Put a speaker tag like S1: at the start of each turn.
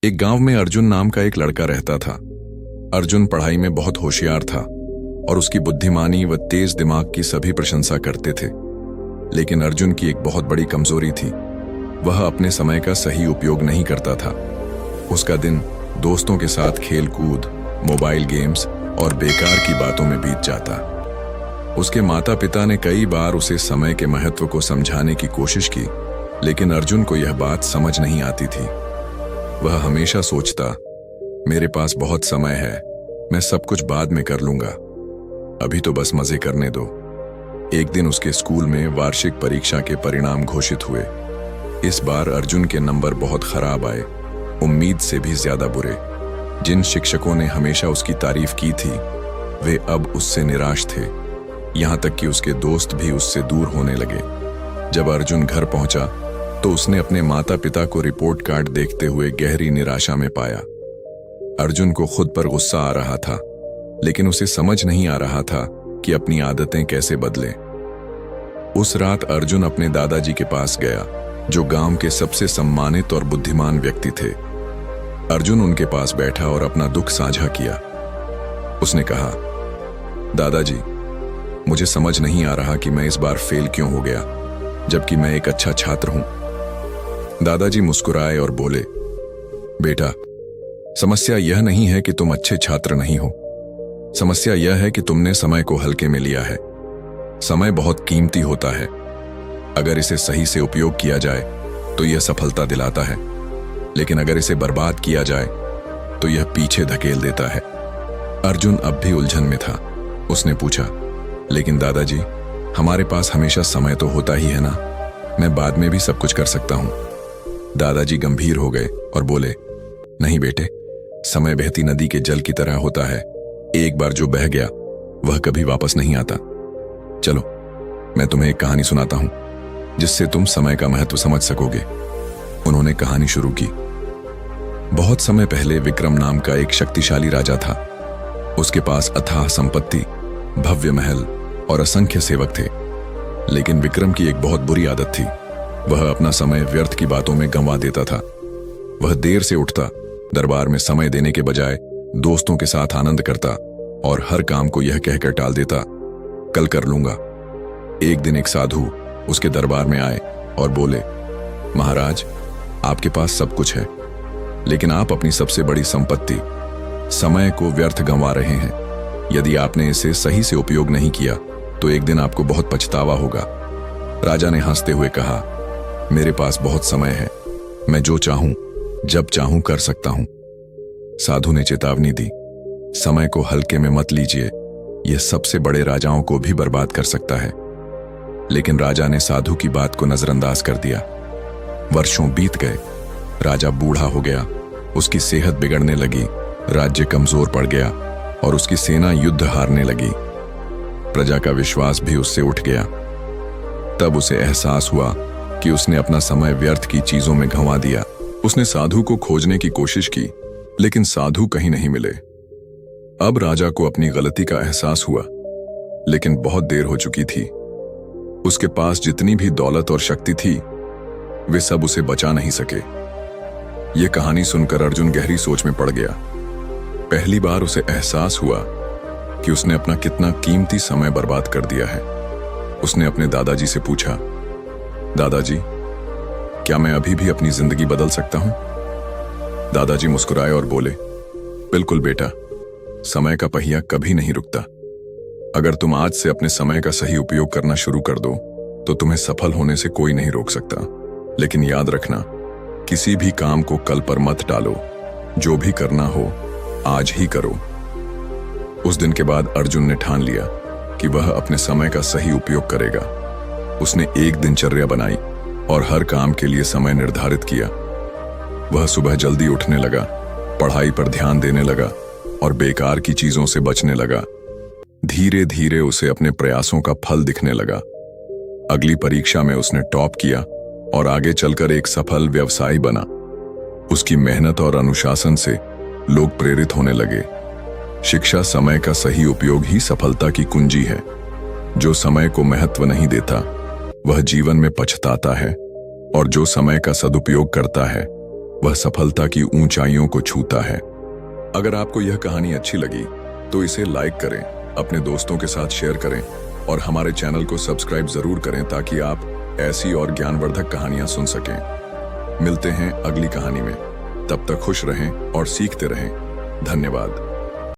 S1: एक गांव में अर्जुन नाम का एक लड़का रहता था। अर्जुन पढ़ाई में बहुत होशियार था और उसकी बुद्धिमानी व तेज दिमाग की सभी प्रशंसा करते थे। लेकिन अर्जुन की एक बहुत बड़ी कमजोरी थी, वह अपने समय का सही उपयोग नहीं करता था। उसका दिन दोस्तों के साथ खेल कूद, मोबाइल गेम्स और बेकार की बातों में बीत जाता। उसके माता पिता ने कई बार उसे समय के महत्व को समझाने की कोशिश की, लेकिन अर्जुन को यह बात समझ नहीं आती थी। वह हमेशा सोचता, मेरे पास बहुत समय है, मैं सब कुछ बाद में कर लूंगा, अभी तो बस मजे करने दो। एक दिन उसके स्कूल में वार्षिक परीक्षा के परिणाम घोषित हुए। इस बार अर्जुन के नंबर बहुत खराब आए, उम्मीद से भी ज्यादा बुरे। जिन शिक्षकों ने हमेशा उसकी तारीफ की थी, वे अब उससे निराश थे। यहां तक कि उसके दोस्त भी उससे दूर होने लगे। जब अर्जुन घर पहुंचा तो उसने अपने माता पिता को रिपोर्ट कार्ड देखते हुए गहरी निराशा में पाया। अर्जुन को खुद पर गुस्सा आ रहा था, लेकिन उसे समझ नहीं आ रहा था कि अपनी आदतें कैसे बदलें। उस रात अर्जुन अपने दादाजी के पास गया, जो गांव के सबसे सम्मानित और बुद्धिमान व्यक्ति थे। अर्जुन उनके पास बैठा और अपना दुख साझा किया। उसने कहा, दादाजी, मुझे समझ नहीं आ रहा कि मैं इस बार फेल क्यों हो गया, जबकि मैं एक अच्छा छात्र हूं। दादाजी मुस्कुराए और बोले, बेटा, समस्या यह नहीं है कि तुम अच्छे छात्र नहीं हो, समस्या यह है कि तुमने समय को हल्के में लिया है। समय बहुत कीमती होता है, अगर इसे सही से उपयोग किया जाए तो यह सफलता दिलाता है, लेकिन अगर इसे बर्बाद किया जाए तो यह पीछे धकेल देता है। अर्जुन अब भी उलझन में था। उसने पूछा, लेकिन दादाजी, हमारे पास हमेशा समय तो होता ही है ना, मैं बाद में भी सब कुछ कर सकता हूं। दादाजी गंभीर हो गए और बोले, नहीं बेटे, समय बहती नदी के जल की तरह होता है, एक बार जो बह गया वह कभी वापस नहीं आता। चलो, मैं तुम्हें एक कहानी सुनाता हूं, जिससे तुम समय का महत्व समझ सकोगे। उन्होंने कहानी शुरू की। बहुत समय पहले विक्रम नाम का एक शक्तिशाली राजा था। उसके पास अथाह संपत्ति, भव्य महल और असंख्य सेवक थे। लेकिन विक्रम की एक बहुत बुरी आदत थी, वह अपना समय व्यर्थ की बातों में गंवा देता था। वह देर से उठता, दरबार में समय देने के बजाय दोस्तों के साथ आनंद करता और हर काम को यह कहकर टाल देता, कल कर लूंगा। एक दिन एक साधु उसके दरबार में आए और बोले, महाराज, आपके पास सब कुछ है, लेकिन आप अपनी सबसे बड़ी संपत्ति समय को व्यर्थ गंवा रहे हैं। यदि आपने इसे सही से उपयोग नहीं किया तो एक दिन आपको बहुत पछतावा होगा। राजा ने हंसते हुए कहा, मेरे पास बहुत समय है, मैं जो चाहूं जब चाहूं कर सकता हूं। साधु ने चेतावनी दी, समय को हल्के में मत लीजिए, यह सबसे बड़े राजाओं को भी बर्बाद कर सकता है। लेकिन राजा ने साधु की बात को नजरअंदाज कर दिया। वर्षों बीत गए, राजा बूढ़ा हो गया, उसकी सेहत बिगड़ने लगी, राज्य कमजोर पड़ गया और उसकी सेना युद्ध हारने लगी। प्रजा का विश्वास भी उससे उठ गया। तब उसे एहसास हुआ कि उसने अपना समय व्यर्थ की चीजों में गंवा दिया। उसने साधु को खोजने की कोशिश की, लेकिन साधु कहीं नहीं मिले। अब राजा को अपनी गलती का एहसास हुआ, लेकिन बहुत देर हो चुकी थी। उसके पास जितनी भी दौलत और शक्ति थी, वे सब उसे बचा नहीं सके। यह कहानी सुनकर अर्जुन गहरी सोच में पड़ गया। पहली बार उसे एहसास हुआ कि उसने अपना कितना कीमती समय बर्बाद कर दिया है। उसने अपने दादाजी से पूछा, दादाजी, क्या मैं अभी भी अपनी जिंदगी बदल सकता हूं? दादाजी मुस्कुराए और बोले, बिल्कुल बेटा, समय का पहिया कभी नहीं रुकता। अगर तुम आज से अपने समय का सही उपयोग करना शुरू कर दो तो तुम्हें सफल होने से कोई नहीं रोक सकता। लेकिन याद रखना, किसी भी काम को कल पर मत डालो, जो भी करना हो आज ही करो। उस दिन के बाद अर्जुन ने ठान लिया कि वह अपने समय का सही उपयोग करेगा। उसने एक दिनचर्या बनाई और हर काम के लिए समय निर्धारित किया। वह सुबह जल्दी उठने लगा, पढ़ाई पर ध्यान देने लगा और बेकार की चीजों से बचने लगा। धीरे धीरे उसे अपने प्रयासों का फल दिखने लगा। अगली परीक्षा में उसने टॉप किया और आगे चलकर एक सफल व्यवसायी बना। उसकी मेहनत और अनुशासन से लोग प्रेरित होने लगे। शिक्षा समय का सही उपयोग ही सफलता की कुंजी है। जो समय को महत्व नहीं देता, वह जीवन में पछताता है, और जो समय का सदुपयोग करता है वह सफलता की ऊंचाइयों को छूता है। अगर आपको यह कहानी अच्छी लगी तो इसे लाइक करें, अपने दोस्तों के साथ शेयर करें और हमारे चैनल को सब्सक्राइब जरूर करें ताकि आप ऐसी और ज्ञानवर्धक कहानियां सुन सकें। मिलते हैं अगली कहानी में, तब तक खुश रहें और सीखते रहें। धन्यवाद।